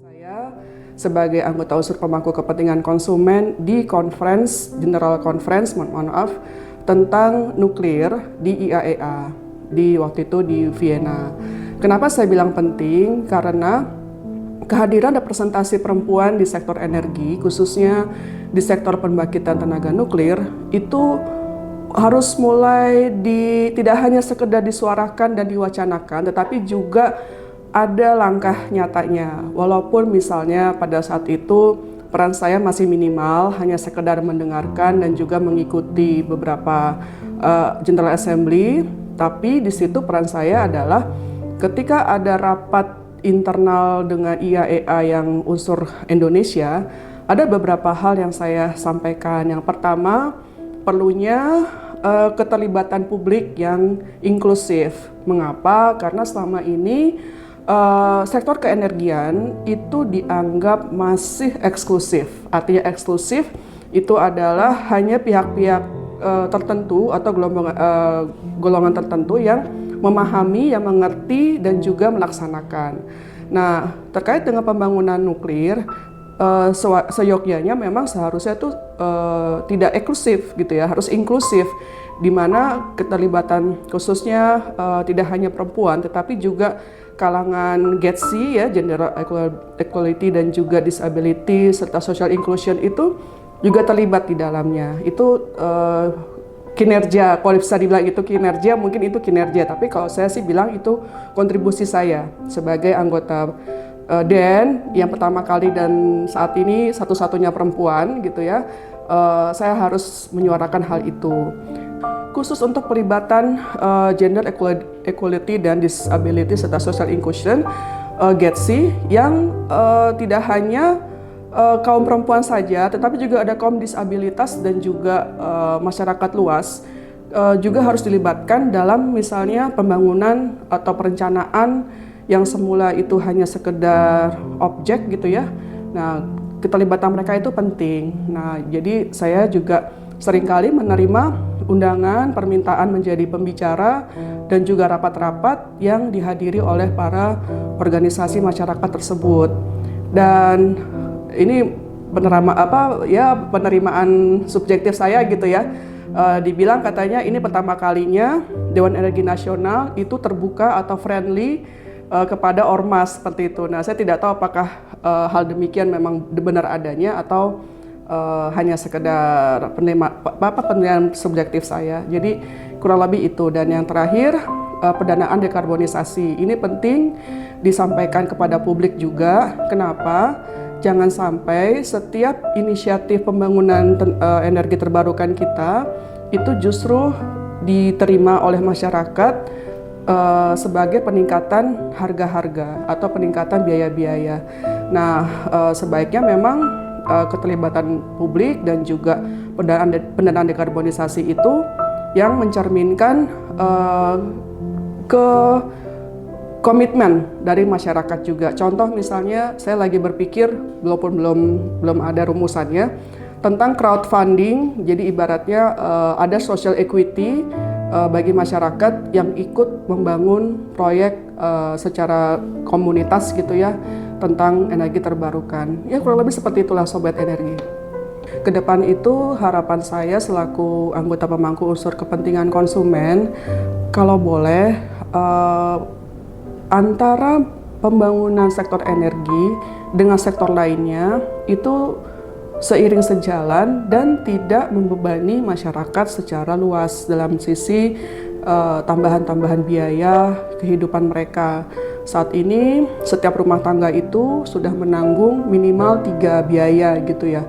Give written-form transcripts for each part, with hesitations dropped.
Saya sebagai anggota unsur pemangku kepentingan konsumen di General Conference, mohon maaf, tentang nuklir di IAEA di waktu itu di Vienna. Kenapa saya bilang penting? Karena kehadiran representasi perempuan di sektor energi, khususnya di sektor pembangkitan tenaga nuklir, itu harus mulai tidak hanya sekedar disuarakan dan diwacanakan, tetapi juga ada langkah nyatanya. Walaupun misalnya pada saat itu peran saya masih minimal, hanya sekedar mendengarkan dan juga mengikuti beberapa General Assembly, tapi di situ peran saya adalah ketika ada rapat internal dengan IAEA yang unsur Indonesia, ada beberapa hal yang saya sampaikan. Yang pertama, perlunya keterlibatan publik yang inklusif. Mengapa? Karena selama ini sektor keenergian itu dianggap masih eksklusif. Artinya eksklusif itu adalah hanya pihak-pihak tertentu atau golongan tertentu yang memahami, yang mengerti dan juga melaksanakan. Nah, terkait dengan pembangunan nuklir, seyogyanya memang seharusnya itu tidak eksklusif gitu ya, harus inklusif, di mana keterlibatan khususnya tidak hanya perempuan tetapi juga kalangan GETSI ya, gender equality dan juga disability serta social inclusion itu juga terlibat di dalamnya. Itu kinerja, kalau bisa dibilang itu kinerja, mungkin itu kinerja, tapi kalau saya sih bilang itu kontribusi saya sebagai anggota DEN yang pertama kali dan saat ini satu-satunya perempuan gitu ya. Saya harus menyuarakan hal itu. Khusus untuk pelibatan gender equality dan disability serta social inclusion, GETSI yang tidak hanya kaum perempuan saja, tetapi juga ada kaum disabilitas dan juga masyarakat luas juga harus dilibatkan dalam misalnya pembangunan atau perencanaan yang semula itu hanya sekedar objek gitu ya. Nah, keterlibatan mereka itu penting. Nah, jadi saya juga seringkali menerima undangan, permintaan menjadi pembicara dan juga rapat-rapat yang dihadiri oleh para organisasi masyarakat tersebut. Dan ini penerimaan subjektif saya gitu ya. Dibilang katanya ini pertama kalinya Dewan Energi Nasional itu terbuka atau friendly kepada ormas seperti itu. Nah, saya tidak tahu apakah hal demikian memang benar adanya atau hanya sekedar penilaian subjektif saya. Jadi kurang lebih itu. Dan yang terakhir, pendanaan dekarbonisasi. Ini penting disampaikan kepada publik juga. Kenapa? Jangan sampai setiap inisiatif pembangunan energi terbarukan kita itu justru diterima oleh masyarakat sebagai peningkatan harga-harga atau peningkatan biaya-biaya. Nah, sebaiknya memang keterlibatan publik dan juga pendanaan dekarbonisasi itu yang mencerminkan komitmen dari masyarakat juga. Contoh misalnya, saya lagi berpikir belum ada rumusannya tentang crowdfunding. Jadi ibaratnya ada social equity bagi masyarakat yang ikut membangun proyek secara komunitas gitu ya tentang energi terbarukan. Ya kurang lebih seperti itulah Sobat Energi. Kedepan itu harapan saya selaku anggota pemangku unsur kepentingan konsumen, kalau boleh antara pembangunan sektor energi dengan sektor lainnya itu seiring sejalan dan tidak membebani masyarakat secara luas dalam sisi tambahan-tambahan biaya kehidupan mereka. Saat ini setiap rumah tangga itu sudah menanggung minimal 3 biaya gitu ya.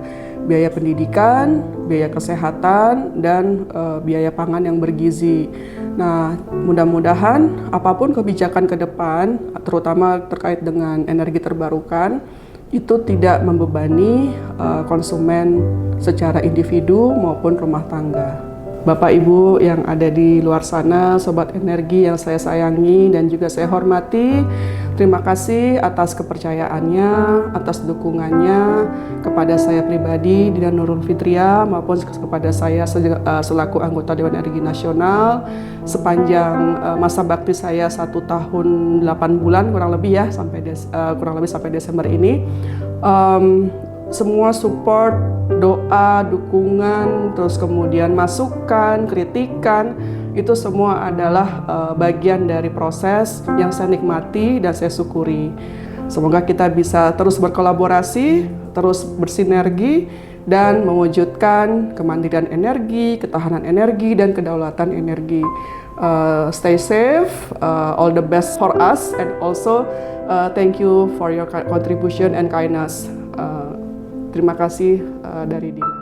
Biaya pendidikan, biaya kesehatan, dan biaya pangan yang bergizi. Nah, mudah-mudahan apapun kebijakan ke depan, terutama terkait dengan energi terbarukan, itu tidak membebani konsumen secara individu maupun rumah tangga. Bapak Ibu yang ada di luar sana, Sobat Energi yang saya sayangi dan juga saya hormati, Terima kasih atas kepercayaannya, atas dukungannya kepada saya pribadi, Dina Nurul Fitria, maupun kepada saya selaku anggota Dewan Energi Nasional sepanjang masa bakti saya 1 tahun 8 bulan kurang lebih ya, sampai Desember ini. Semua support, doa, dukungan, terus kemudian masukan, kritikan, itu semua adalah bagian dari proses yang saya nikmati dan saya syukuri. Semoga kita bisa terus berkolaborasi, terus bersinergi, dan mewujudkan kemandirian energi, ketahanan energi, dan kedaulatan energi. Stay safe, all the best for us, and also thank you for your contribution and kindness. Terima kasih dari Dina.